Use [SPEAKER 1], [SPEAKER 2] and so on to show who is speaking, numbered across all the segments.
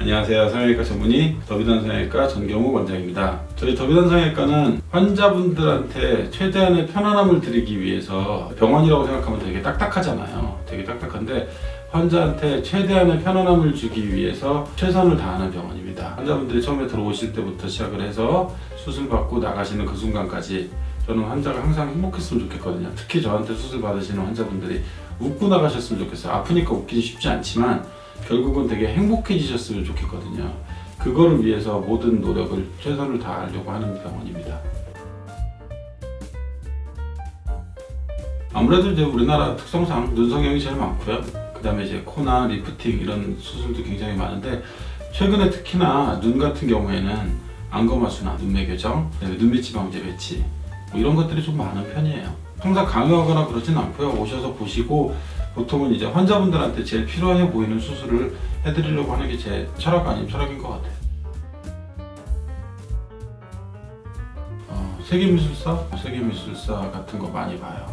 [SPEAKER 1] 안녕하세요. 성형외과 전문의 더비단 성형외과 전경욱 원장입니다. 저희 더비단 성형외과는 환자분들한테 최대한의 편안함을 드리기 위해서, 병원이라고 생각하면 되게 딱딱하잖아요. 되게 딱딱한데 환자한테 최대한의 편안함을 주기 위해서 최선을 다하는 병원입니다. 환자분들이 처음에 들어오실 때부터 시작을 해서 수술 받고 나가시는 그 순간까지 저는 환자가 항상 행복했으면 좋겠거든요. 특히 저한테 수술 받으시는 환자분들이 웃고 나가셨으면 좋겠어요. 아프니까 웃기기 쉽지 않지만 결국은 되게 행복해지셨으면 좋겠거든요. 그거를 위해서 모든 노력을 최선을 다하려고 하는 병원입니다. 아무래도 이제 우리나라 특성상 눈 성형이 제일 많고요. 그 다음에 이제 코나 리프팅 이런 수술도 굉장히 많은데, 최근에 특히나 눈 같은 경우에는 안검하수나 눈매 교정, 눈밑이 방제 배치 뭐 이런 것들이 좀 많은 편이에요. 항상 강요하거나 그러진 않고요. 오셔서 보시고 보통은 이제 환자분들한테 제일 필요해 보이는 수술을 해드리려고 하는 게 제 철학 아닌 철학인 것 같아요. 세계미술사 같은 거 많이 봐요.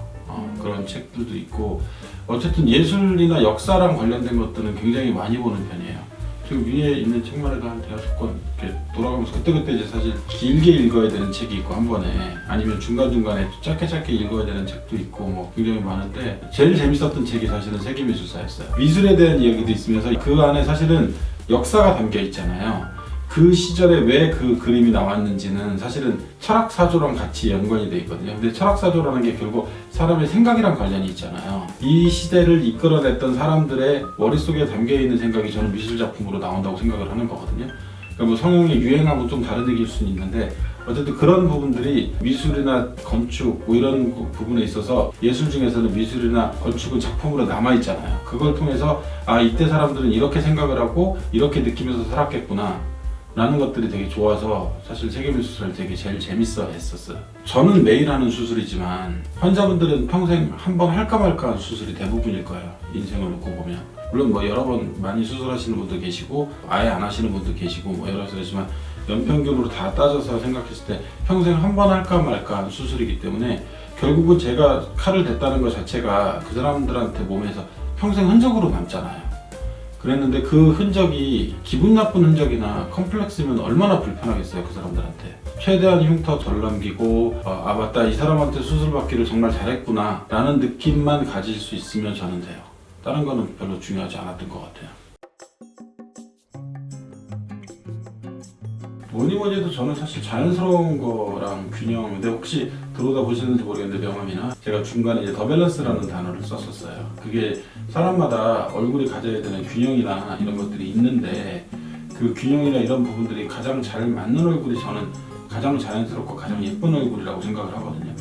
[SPEAKER 1] 그런 책들도 있고, 어쨌든 예술이나 역사랑 관련된 것들은 굉장히 많이 보는 편이에요. 지금 위에 있는 책만 해도 한 대여섯 권 이렇게 돌아가면서 그때그때 이제 사실 길게 읽어야 되는 책이 있고 한 번에, 아니면 중간중간에 짧게 읽어야 되는 책도 있고 뭐 굉장히 많은데, 제일 재밌었던 책이 사실은 세계미술사였어요. 미술에 대한 이야기도 있으면서 그 안에 사실은 역사가 담겨 있잖아요. 그 시절에 왜 그 그림이 나왔는지는 사실은 철학사조랑 같이 연관이 돼 있거든요. 근데 철학사조라는 게 결국 사람의 생각이랑 관련이 있잖아요. 이 시대를 이끌어냈던 사람들의 머릿속에 담겨있는 생각이 저는 미술작품으로 나온다고 생각을 하는 거거든요. 그러니까 뭐 성형의 유행하고 좀 다른 얘기일 수는 있는데, 어쨌든 그런 부분들이 미술이나 건축 뭐 이런 부분에 있어서, 예술 중에서는 미술이나 건축은 작품으로 남아있잖아요. 그걸 통해서 이때 사람들은 이렇게 생각을 하고 이렇게 느끼면서 살았겠구나 라는 것들이 되게 좋아서 사실 세계미술사를 되게 제일 재밌어 했었어요. 저는 매일 하는 수술이지만 환자분들은 평생 한 번 할까 말까 하는 수술이 대부분일 거예요. 인생을 놓고 보면. 물론 뭐 여러 번 많이 수술하시는 분도 계시고 아예 안 하시는 분도 계시고 뭐 여러 가지지만, 연평균으로 다 따져서 생각했을 때 평생 한 번 할까 말까 하는 수술이기 때문에, 결국은 제가 칼을 댔다는 것 자체가 그 사람들한테 몸에서 평생 흔적으로 남잖아요. 그랬는데 그 흔적이 기분 나쁜 흔적이나 컴플렉스면 얼마나 불편하겠어요, 그 사람들한테. 최대한 흉터 덜 남기고 맞다, 이 사람한테 수술 받기를 정말 잘했구나 라는 느낌만 가질 수 있으면 저는 돼요. 다른 거는 별로 중요하지 않았던 것 같아요. 뭐니 해도 저는 사실 자연스러운 거랑 균형, 근데 혹시 들어오다 보시는지 모르겠는데 명함이나 제가 중간에 이제 더 밸런스라는 단어를 썼었어요. 그게 사람마다 얼굴이 가져야 되는 균형이나 이런 것들이 있는데, 그 균형이나 이런 부분들이 가장 잘 맞는 얼굴이 저는 가장 자연스럽고 가장 예쁜 얼굴이라고 생각을 하거든요.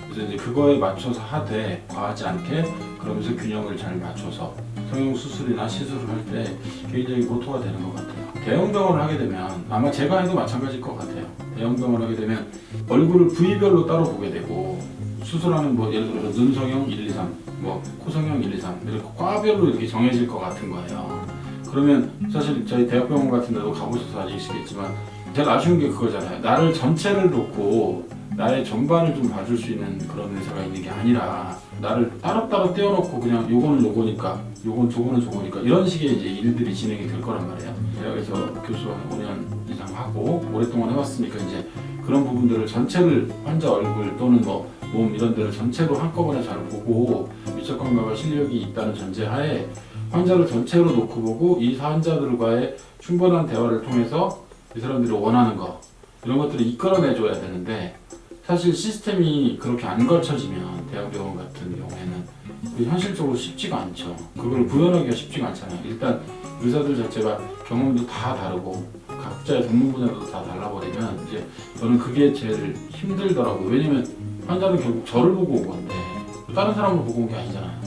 [SPEAKER 1] 그래서 이제 그거에 맞춰서 하되 과하지 않게, 그러면서 균형을 잘 맞춰서 성형 수술이나 시술을 할 때 굉장히 모토가 되는 것 같아요. 대형 병원을 하게 되면, 아마 제가 해도 마찬가지일 것 같아요. 대형 병원을 하게 되면 얼굴을 부위별로 따로 보게 되고, 수술하는 뭐 예를 들어서 눈 성형 1, 2, 3, 뭐 코 성형 1, 2, 3 이렇게 과별로 이렇게 정해질 것 같은 거예요. 그러면 사실 저희 대학병원 같은 데도 가보셔서 아시겠지만 제일 아쉬운 게 그거잖아요. 나를 전체를 놓고 나의 전반을 좀 봐줄 수 있는 그런 의사가 있는 게 아니라, 나를 따로따로 떼어놓고 그냥 요거는 요거니까 요건 저거니까 이런 식의 이제 일들이 진행이 될 거란 말이에요. 대학에서 교수 한 5년 이상 하고 오랫동안 해왔으니까 이제 그런 부분들을 전체를, 환자 얼굴 또는 뭐 몸 이런 데를 전체로 한꺼번에 잘 보고 미적 감각과 실력이 있다는 전제하에 환자를 전체로 놓고 보고, 이 환자들과의 충분한 대화를 통해서 이 사람들이 원하는 거 이런 것들을 이끌어내줘야 되는데, 사실 시스템이 그렇게 안 걸쳐지면 대학병원 같은 경우에는 현실적으로 쉽지가 않죠. 그걸 구현하기가 쉽지가 않잖아요. 일단 의사들 자체가 경험도 다 다르고 각자의 전문 분야도 다 달라버리면 이제 저는 그게 제일 힘들더라고요. 왜냐면 환자는 결국 저를 보고 온 건데 다른 사람을 보고 온 게 아니잖아요.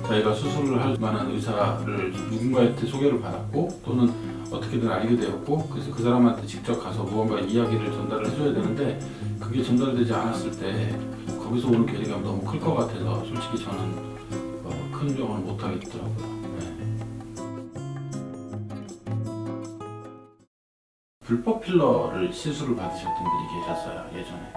[SPEAKER 1] 자기가 수술을 할 만한 의사를 누군가한테 소개를 받았고, 또는 어떻게든 알게 되었고, 그래서 그 사람한테 직접 가서 무언가 이야기를 전달을 해줘야 되는데, 그게 전달되지 않았을 때 거기서 오는 괴리감이 너무 클 것 같아서 솔직히 저는 큰 병원을 못 하겠더라고요. 불법 필러를 시술을 받으셨던 분이 계셨어요, 예전에.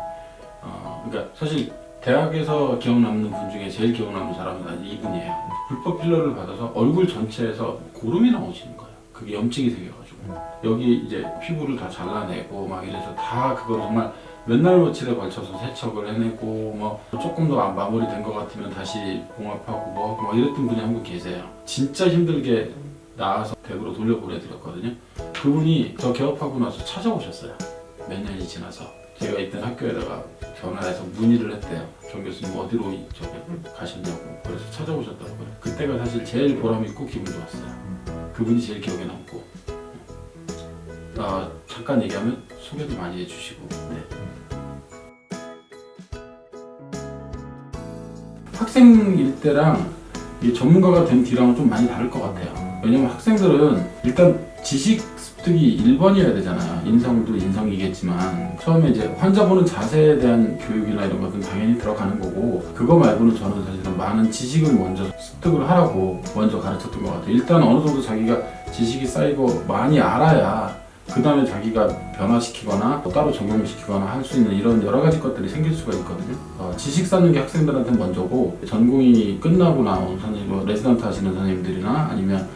[SPEAKER 1] 그러니까 사실 대학에서 기억 남는 분 중에 제일 기억 남는 사람은 이분이에요. 불법 필러를 받아서 얼굴 전체에서 고름이 나오시는 거예요. 그게 염증이 생겨가지고 여기 이제 피부를 다 잘라내고 막 이래서 다 그거 정말 몇 날 며칠에 걸쳐서 세척을 해내고 뭐 조금 더 마무리된 것 같으면 다시 봉합하고 뭐하고 막 이랬던 분이 한 분 계세요. 진짜 힘들게 나와서 댁으로 돌려보내드렸거든요. 그분이 저 개업하고 나서 찾아오셨어요. 몇 년이 지나서 제가 있던 학교에다가 전화해서 문의를 했대요. 정 교수님 어디로 저기 가셨냐고. 그래서 찾아오셨더라고요. 그때가 사실 제일 보람있고 기분 좋았어요. 그분이 제일 기억에 남고. 잠깐 얘기하면 소개도 많이 해주시고. 네. 학생일 때랑 이 전문가가 된 뒤랑은 좀 많이 다를 것 같아요. 왜냐면 학생들은 일단 지식 습득이 1번이어야 되잖아요. 인성도 인성이겠지만 처음에 이제 환자 보는 자세에 대한 교육이나 이런 것은 당연히 들어가는 거고, 그거 말고는 저는 사실은 많은 지식을 먼저 습득을 하라고 먼저 가르쳤던 것 같아요. 일단 어느 정도 자기가 지식이 쌓이고 많이 알아야 그 다음에 자기가 변화시키거나 따로 적용시키거나 할 수 있는 이런 여러 가지 것들이 생길 수가 있거든요. 지식 쌓는 게 학생들한테 먼저고, 전공이 끝나고 나온 선생님, 레지던트 하시는 선생님들이나 아니면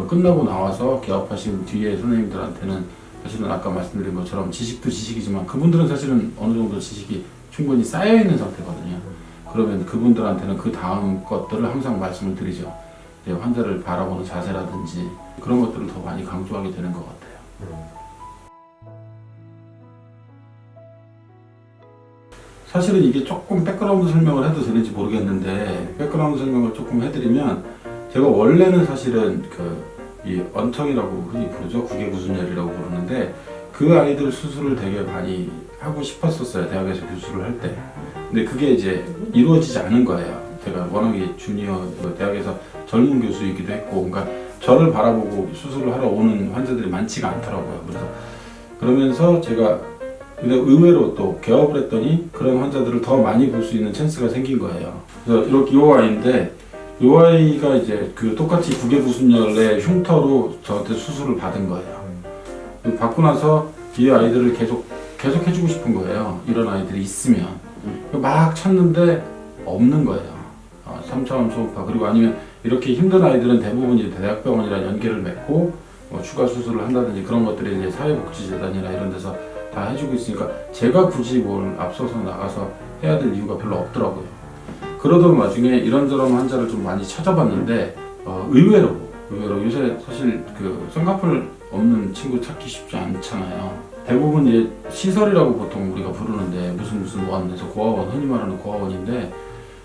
[SPEAKER 1] 끝나고 나와서 개업하신 뒤에 선생님들한테는 사실은 아까 말씀드린 것처럼 지식도 지식이지만 그분들은 사실은 어느 정도 지식이 충분히 쌓여있는 상태거든요. 그러면 그분들한테는 그 다음 것들을 항상 말씀을 드리죠. 환자를 바라보는 자세라든지 그런 것들을 더 많이 강조하게 되는 것 같아요. 사실은 이게 조금 백그라운드 설명을 해도 되는지 모르겠는데, 백그라운드 설명을 조금 해드리면, 제가 원래는 사실은 이 언텅이라고 흔히 부르죠. 구개구순열이라고 부르는데, 그 아이들 수술을 되게 많이 하고 싶었었어요. 대학에서 교수를 할 때. 근데 그게 이제 이루어지지 않은 거예요. 제가 워낙에 주니어 대학에서 젊은 교수이기도 했고, 그러니까 저를 바라보고 수술을 하러 오는 환자들이 많지가 않더라고요. 그래서 그러면서 제가 근데 의외로 또 개업을 했더니 그런 환자들을 더 많이 볼 수 있는 찬스가 생긴 거예요. 그래서 이렇게 이 아이인데, 이 아이가 이제 똑같이 구개구순열의 흉터로 저한테 수술을 받은 거예요. 받고 나서 이 아이들을 계속 해주고 싶은 거예요. 이런 아이들이 있으면. 막 찾는데 없는 거예요. 3차원 초음파, 그리고 아니면 이렇게 힘든 아이들은 대부분 이제 대학병원이랑 연계를 맺고 추가 수술을 한다든지 그런 것들이 이제 사회복지재단이나 이런 데서 다 해주고 있으니까 제가 굳이 뭘 앞서서 나가서 해야 될 이유가 별로 없더라고요. 그러던 와중에 이런저런 환자를 좀 많이 찾아봤는데 의외로 요새 사실 쌍꺼풀 없는 친구 찾기 쉽지 않잖아요. 대부분 이제 시설이라고 보통 우리가 부르는데 무슨 원에서 고아원, 흔히 말하는 고아원인데,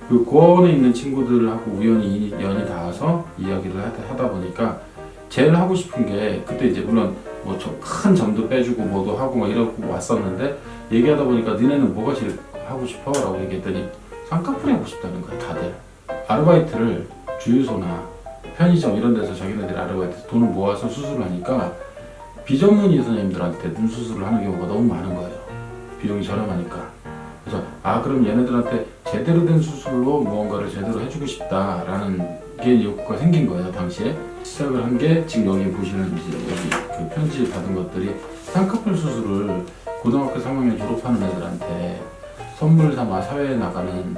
[SPEAKER 1] 그 고아원에 있는 친구들하고 우연히 연이 닿아서 이야기를 하다 보니까 제일 하고 싶은 게, 그때 이제 물론 뭐 큰 점도 빼주고 뭐도 하고 막 이러고 왔었는데, 얘기하다 보니까 니네는 뭐가 제일 하고 싶어? 라고 얘기했더니 쌍꺼풀이 하고 싶다는 거야. 다들 아르바이트를 주유소나 편의점 이런 데서 자기네들이 아르바이트 돈을 모아서 수술을 하니까 비전문의 선생님들한테 눈 수술을 하는 경우가 너무 많은 거예요. 비용이 저렴하니까. 그래서 그럼 얘네들한테 제대로 된 수술로 무언가를 제대로 해주고 싶다라는 게 욕구가 생긴 거예요. 당시에 시작을 한 게 지금 여기 보시는 이제 여기 편지 받은 것들이 쌍꺼풀 수술을 고등학교 3학년 졸업하는 애들한테 선물 삼아 사회에 나가는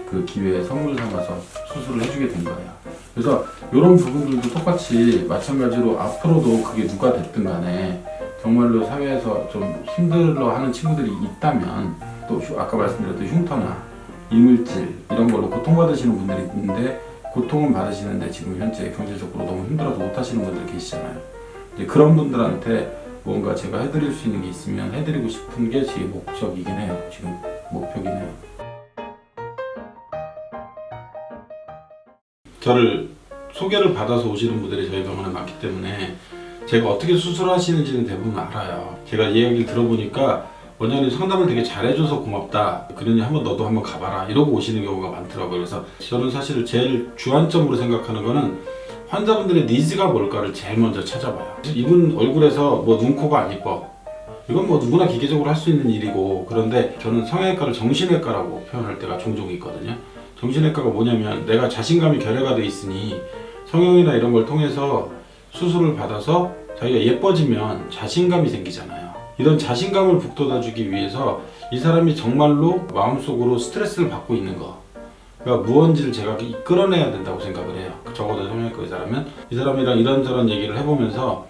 [SPEAKER 1] 그 기회에 선물 삼아서 수술을 해주게 된 거예요. 그래서 이런 부분들도 똑같이 마찬가지로 앞으로도 그게 누가 됐든 간에 정말로 사회에서 좀 힘들어하는 친구들이 있다면, 또 아까 말씀드렸던 흉터나 이물질 이런 걸로 고통받으시는 분들이 있는데, 고통은 받으시는데 지금 현재 경제적으로 너무 힘들어서 못하시는 분들 계시잖아요. 이제 그런 분들한테 뭔가 제가 해드릴 수 있는 게 있으면 해드리고 싶은 게 제 목적이긴 해요. 지금 목표긴 해요. 저를 소개를 받아서 오시는 분들이 저희 병원에 많기 때문에 제가 어떻게 수술하시는지는 대부분 알아요. 제가 이야기를 들어보니까 원장님 상담을 되게 잘해줘서 고맙다, 그러니 너도 한번 가봐라 이러고 오시는 경우가 많더라고요. 그래서 저는 사실 제일 주안점으로 생각하는 거는 환자분들의 니즈가 뭘까를 제일 먼저 찾아봐요. 이분 얼굴에서 뭐 눈, 코가 안 이뻐, 이건 뭐 누구나 기계적으로 할 수 있는 일이고, 그런데 저는 성형외과를 정신외과라고 표현할 때가 종종 있거든요. 정신외과가 뭐냐면 내가 자신감이 결여가 돼 있으니 성형이나 이런 걸 통해서 수술을 받아서 자기가 예뻐지면 자신감이 생기잖아요. 이런 자신감을 북돋아주기 위해서 이 사람이 정말로 마음속으로 스트레스를 받고 있는 거, 그러니까 무언지를 제가 이끌어내야 된다고 생각을 해요. 적어도 성형외과 의사라면 이 사람이랑 이런저런 얘기를 해보면서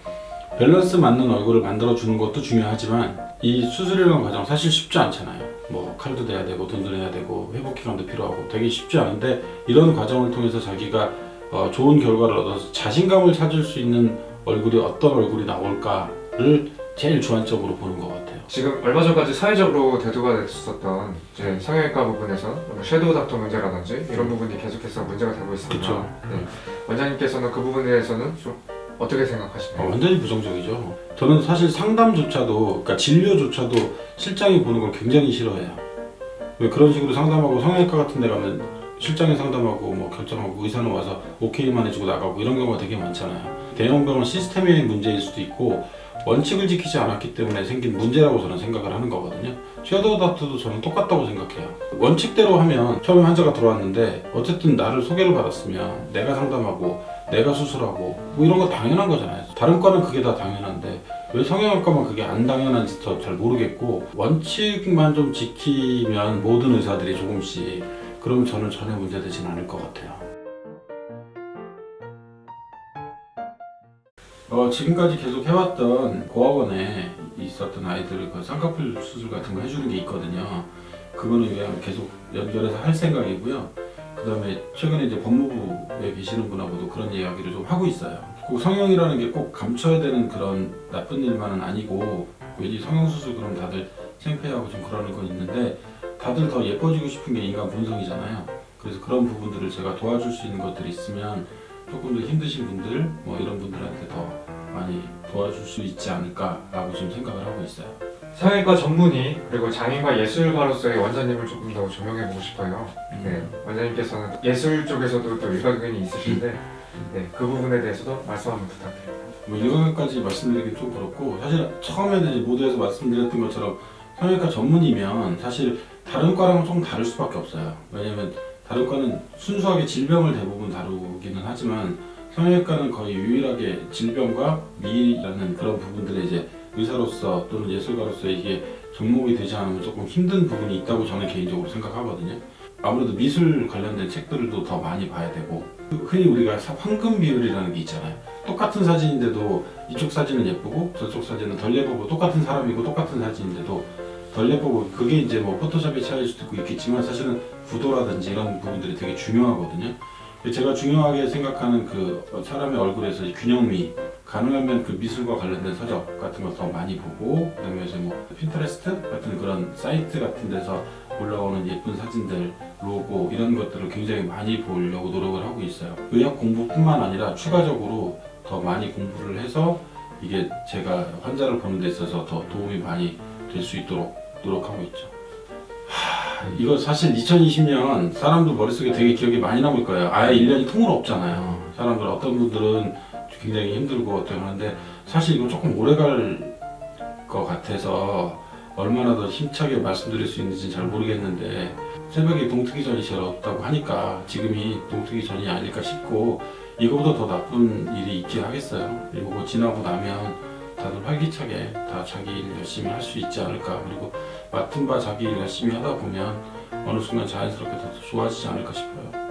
[SPEAKER 1] 밸런스 맞는 얼굴을 만들어 주는 것도 중요하지만 이 수술이라는 과정 사실 쉽지 않잖아요. 뭐 칼도 내야 되고 돈도 내야 되고 회복 기간도 필요하고 되게 쉽지 않은데 이런 과정을 통해서 자기가 좋은 결과를 얻어서 자신감을 찾을 수 있는 얼굴이 어떤 얼굴이 나올까를 제일 주안점으로 보는 것 같아요.
[SPEAKER 2] 지금 얼마 전까지 사회적으로 대두가 됐었던 이제 성형외과 부분에서 뭐 섀도우 닥터 문제라든지 이런 부분이 계속해서 문제가 되고 있습니다.
[SPEAKER 1] 그렇죠.
[SPEAKER 2] 네. 원장님께서는 그 부분에 대해서는 좀 어떻게 생각하시나요?
[SPEAKER 1] 완전히 부정적이죠. 저는 사실 상담조차도, 그러니까 진료조차도 실장이 보는 걸 굉장히 싫어해요. 왜 그런 식으로 상담하고 성형외과 같은 데 가면 실장이 상담하고 뭐 결정하고 의사는 와서 오케이만 해주고 나가고 이런 경우가 되게 많잖아요. 대형 병원 시스템의 문제일 수도 있고 원칙을 지키지 않았기 때문에 생긴 문제라고 저는 생각을 하는 거거든요. 섀도우 닥터도 저는 똑같다고 생각해요. 원칙대로 하면 처음에 환자가 들어왔는데 어쨌든 나를 소개를 받았으면 내가 상담하고 내가 수술하고 뭐 이런 거 당연한 거잖아요. 다른 과는 그게 다 당연한데 왜 성형외과만 그게 안 당연한지 더 잘 모르겠고 원칙만 좀 지키면 모든 의사들이 조금씩 그럼 저는 전혀 문제되진 않을 것 같아요. 지금까지 계속 해왔던 고학원에 있었던 아이들 그 쌍꺼풀 수술 같은 거 해주는 게 있거든요. 그거는 그냥 계속 연결해서 할 생각이고요. 그 다음에 최근에 이제 법무부에 계시는 분하고도 그런 이야기를 좀 하고 있어요. 꼭 성형이라는 게 꼭 감춰야 되는 그런 나쁜 일만은 아니고 왠지 성형수술 그럼 다들 창피하고 좀 그러는 건 있는데 다들 더 예뻐지고 싶은 게 인간 본성이잖아요. 그래서 그런 부분들을 제가 도와줄 수 있는 것들이 있으면 조금 더 힘드신 분들 뭐 이런 분들한테 더 많이 도와줄 수 있지 않을까라고 지금 생각을 하고 있어요.
[SPEAKER 2] 성형외과 전문의 그리고 장인과 예술가로서의 원장님을 조금 더 조명해보고 싶어요. 네, 원장님께서는 예술 쪽에서도 또 일가견이 있으신데 네, 그 부분에 대해서도 말씀 한번 부탁드립니다.
[SPEAKER 1] 뭐 일각까지 말씀드리기 좀 그렇고 사실 처음에는 이제 모두에서 말씀드렸던 것처럼 성형외과 전문이면 사실 다른 과랑은 좀 다를 수밖에 없어요. 왜냐면 다른 과는 순수하게 질병을 대부분 다루기는 하지만 성형외과는 거의 유일하게 질병과 미라는 그런 부분들에 이제 의사로서 또는 예술가로서 이게 접목이 되지 않으면 조금 힘든 부분이 있다고 저는 개인적으로 생각하거든요. 아무래도 미술 관련된 책들도 더 많이 봐야 되고 흔히 우리가 황금 비율이라는 게 있잖아요. 똑같은 사진인데도 이쪽 사진은 예쁘고 저쪽 사진은 덜 예쁘고 똑같은 사람이고 똑같은 사진인데도 덜 예쁘고 그게 이제 뭐 포토샵의 차이일 수도 있고 있겠지만 사실은 구도라든지 이런 부분들이 되게 중요하거든요. 제가 중요하게 생각하는 그 사람의 얼굴에서 균형미 가능하면 그 미술과 관련된 서적 같은 거 더 많이 보고 그다음에 이제 뭐 핀터레스트 같은 그런 사이트 같은 데서 올라오는 예쁜 사진들 로고 이런 것들을 굉장히 많이 보려고 노력을 하고 있어요. 의학 공부뿐만 아니라 추가적으로 더 많이 공부를 해서 이게 제가 환자를 보는 데 있어서 더 도움이 많이 될 수 있도록 노력하고 있죠. 이거 사실 2020년 사람들 머릿속에 되게 기억이 많이 남을 거예요. 아예 1년이 통으로 없잖아요. 사람들 어떤 분들은 굉장히 힘들고 어떤 하는데 사실 이거 조금 오래 갈 것 같아서 얼마나 더 힘차게 말씀드릴 수 있는지 잘 모르겠는데 새벽에 동트기 전이 제일 없다고 하니까 지금이 동트기 전이 아닐까 싶고 이거보다 더 나쁜 일이 있긴 하겠어요. 그리고 뭐 지나고 나면 다들 활기차게 다 자기 일 열심히 할 수 있지 않을까. 그리고 맡은 바 자기 일 열심히 하다 보면 어느 순간 자연스럽게 더 좋아지지 않을까 싶어요.